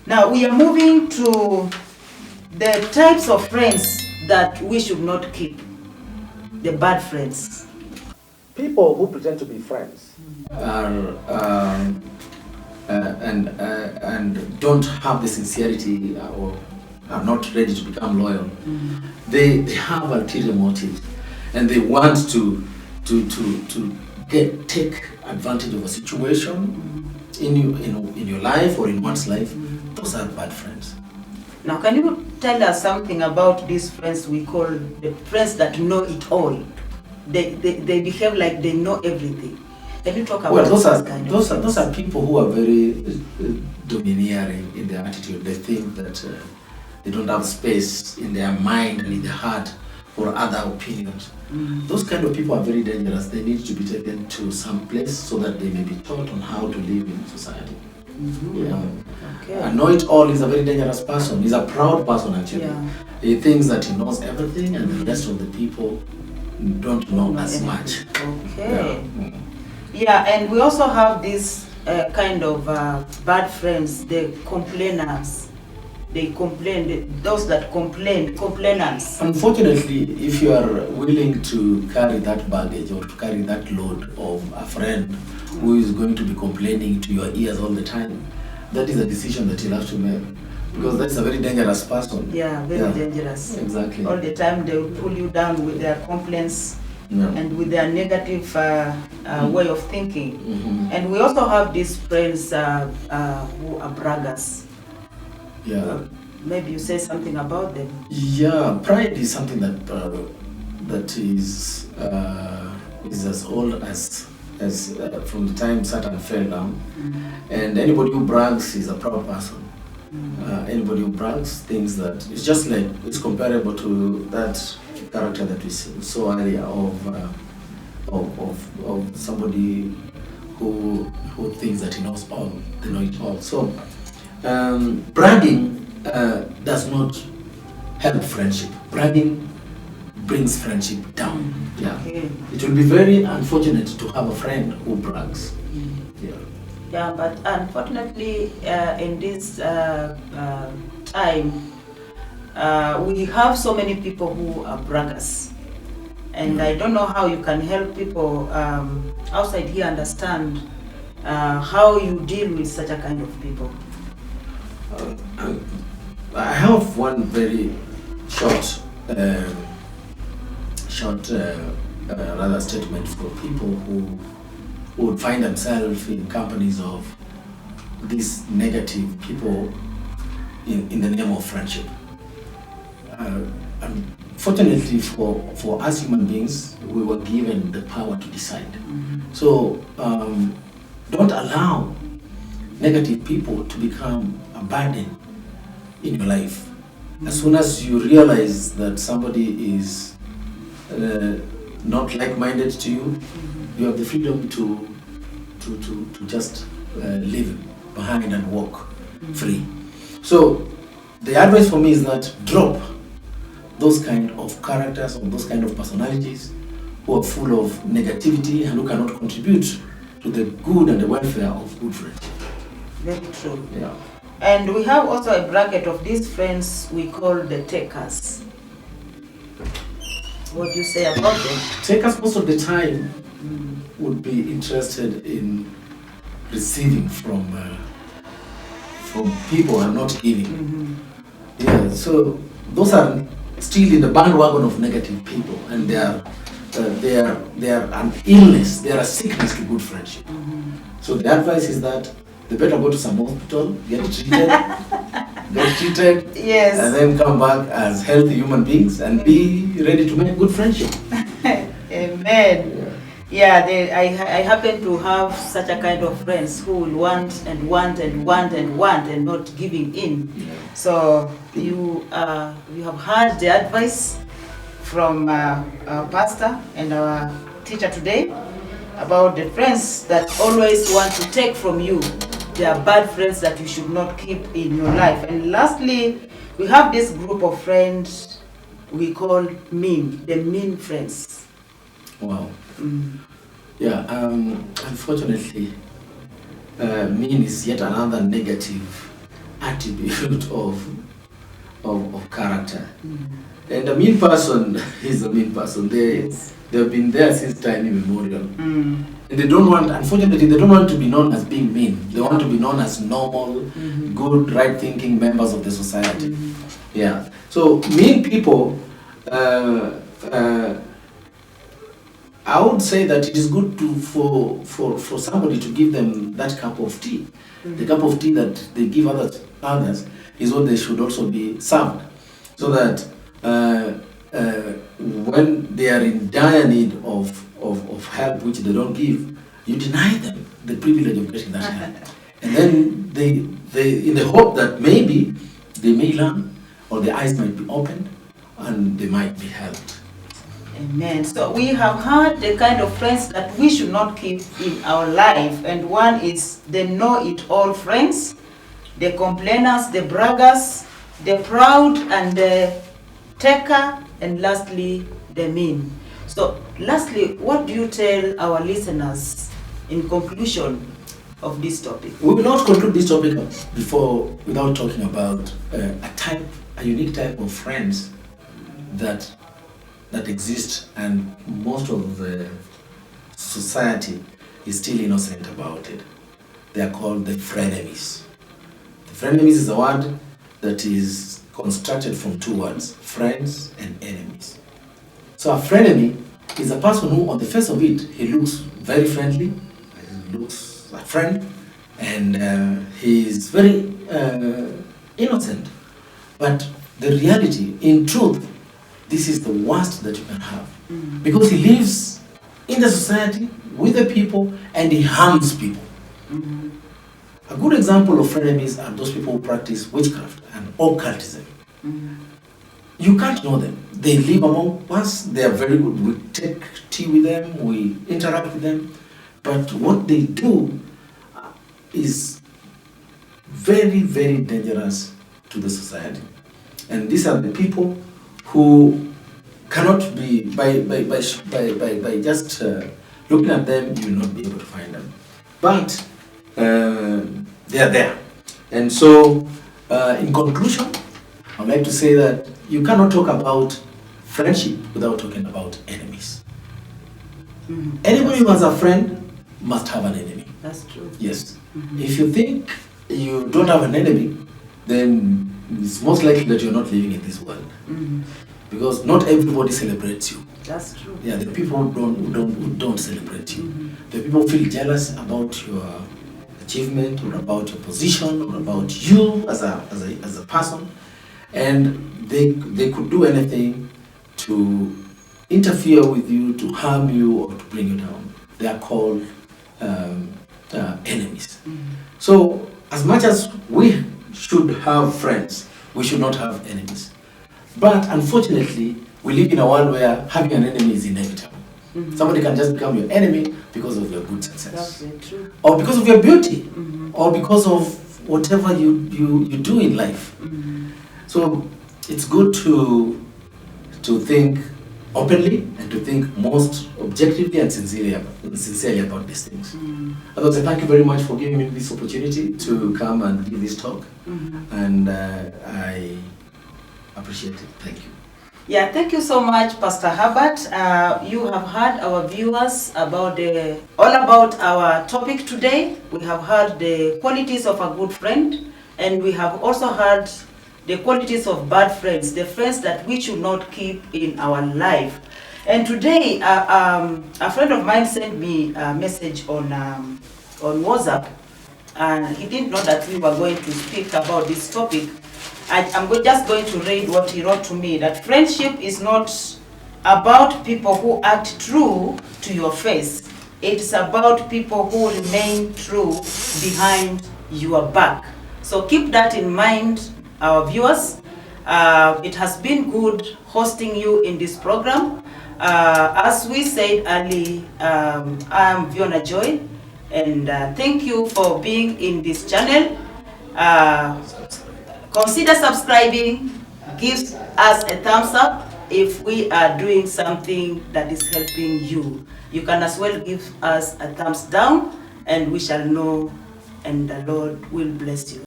Now we are moving to the types of friends that we should not keep. The bad friends. People who pretend to be friends are and don't have the sincerity or are not ready to become loyal. They have ulterior motives, and they want to take advantage of a situation in your life or in one's life. Those are bad friends. Now, can you tell us something about these friends we call the friends that know it all? They behave like they know everything. Can you talk about those those are people who are very domineering in their attitude. They think that they don't have space in their mind and in their heart for other opinions. Those kind of people are very dangerous. They need to be taken to some place so that they may be taught on how to live in society. Okay. Know-it-all is a very dangerous person. He's a proud person, actually. Yeah. He thinks that he knows everything, and the rest of the people don't know as much. Okay. Yeah, and we also have this kind of bad friends, the complainers. They complain, those that complainers. Unfortunately, if you are willing to carry that baggage or to carry that load of a friend who is going to be complaining to your ears all the time, that is a decision that you'll have to make. Because that's a very dangerous person. Yeah, very dangerous. Exactly. All the time they will pull you down with their complaints and with their negative way of thinking. And we also have these friends who are braggers. Yeah. Maybe you say something about them. Yeah, pride is something that is as old as from the time Satan fell down. And anybody who brags is a proud person. Anybody who brags thinks that it's just like it's comparable to that character that we saw earlier of somebody who thinks that he knows all, they know it all. So bragging does not help friendship. Bragging brings friendship down. Yeah. Okay. It will be very unfortunate to have a friend who brags. Yeah, but unfortunately, in this time, we have so many people who are braggers. And I don't know how you can help people outside here understand how you deal with such a kind of people. I have one very short rather statement for people who would find themselves in companies of these negative people in the name of friendship. Unfortunately for us human beings, we were given the power to decide. So don't allow negative people to become a burden in your life. As soon as you realize that somebody is not like-minded to you, you have the freedom to just leave behind and walk free. So the advice for me is that drop those kind of characters or those kind of personalities who are full of negativity and who cannot contribute to the good and the welfare of good friendship. Very true. Yeah. And we have also a bracket of these friends we call the takers. What do you say about them? Takers most of the time would be interested in receiving from people and not giving. Yeah, so those are still in the bandwagon of negative people, and they are an illness, they are a sickness to good friendship. So the advice is that they better go to some hospital, get treated, Yes. and then come back as healthy human beings and be ready to make good friendship. Amen. Yeah, I happen to have such a kind of friends who will want and want and want and want and not giving in. So you have heard the advice from our pastor and our teacher today about the friends that always want to take from you. They are bad friends that you should not keep in your life. And lastly, we have this group of friends we call mean, the mean friends. Wow. Yeah, unfortunately, mean is yet another negative attribute of character. And a mean person is a mean person. They've been there since time immemorial. And they don't want, unfortunately, they don't want to be known as being mean. They want to be known as normal, good, right-thinking members of the society. Yeah. So mean people, I would say that it is good for somebody to give them that cup of tea. The cup of tea that they give others is what they should also be served, so that when they are in dire need of help which they don't give, you deny them the privilege of getting that help. And then they in the hope that maybe they may learn, or their eyes might be opened, and they might be helped. Amen. So we have had the kind of friends that we should not keep in our life. And one is the know-it-all friends, the complainers, the braggers, the proud and the taker, and lastly, the mean. So lastly, what do you tell our listeners in conclusion of this topic? We will not conclude this topic without talking about a unique type of friends that exist, and most of the society is still innocent about it. They are called the frenemies. The frenemies is a word that is constructed from two words, friends and enemies. So a frenemy is a person who, on the face of it, he looks very friendly, he looks a friend, and he is very innocent. But the reality, in truth, this is the worst that you can have, because he lives in the society with the people and he harms people. A good example of frenemies are those people who practice witchcraft and occultism. You can't know them. They live among us. They are very good. We take tea with them. We interact with them. But what they do is very, very dangerous to the society. And these are the people who cannot be, by just looking at them, you will not be able to find them. But they are there. And so, in conclusion, I'd like to say that you cannot talk about friendship without talking about enemies. Anybody who has a friend must have an enemy. That's true. Yes. If you think you don't have an enemy, then it's most likely that you're not living in this world. Because not everybody celebrates you. That's true. Yeah, the people who don't celebrate you. The people who feel jealous about your achievement, or about your position, or about you as a person, and they could do anything to interfere with you, to harm you, or to bring you down. They are called enemies. So as much as we should have friends, we should not have enemies. But unfortunately, we live in a world where having an enemy is inevitable. Somebody can just become your enemy because of your good success. That's very true. Or because of your beauty, or because of whatever you do in life. So it's good to think openly and to think most objectively and sincerely about these things. Otherwise, thank you very much for giving me this opportunity to come and give this talk, and I appreciate it. Thank you. Yeah, thank you so much, Pastor Herbert. You have heard our viewers about all about our topic today. We have heard the qualities of a good friend, and we have also heard the qualities of bad friends, the friends that we should not keep in our life. And today, a friend of mine sent me a message on WhatsApp, and he didn't know that we were going to speak about this topic. I'm just going to read what he wrote to me, that friendship is not about people who act true to your face. It's about people who remain true behind your back. So keep that in mind, our viewers. It has been good hosting you in this program. As we said earlier, I'm Vionajoy, and thank you for being in this channel. Consider subscribing, give us a thumbs up if we are doing something that is helping you. You can as well give us a thumbs down, and we shall know, and the Lord will bless you.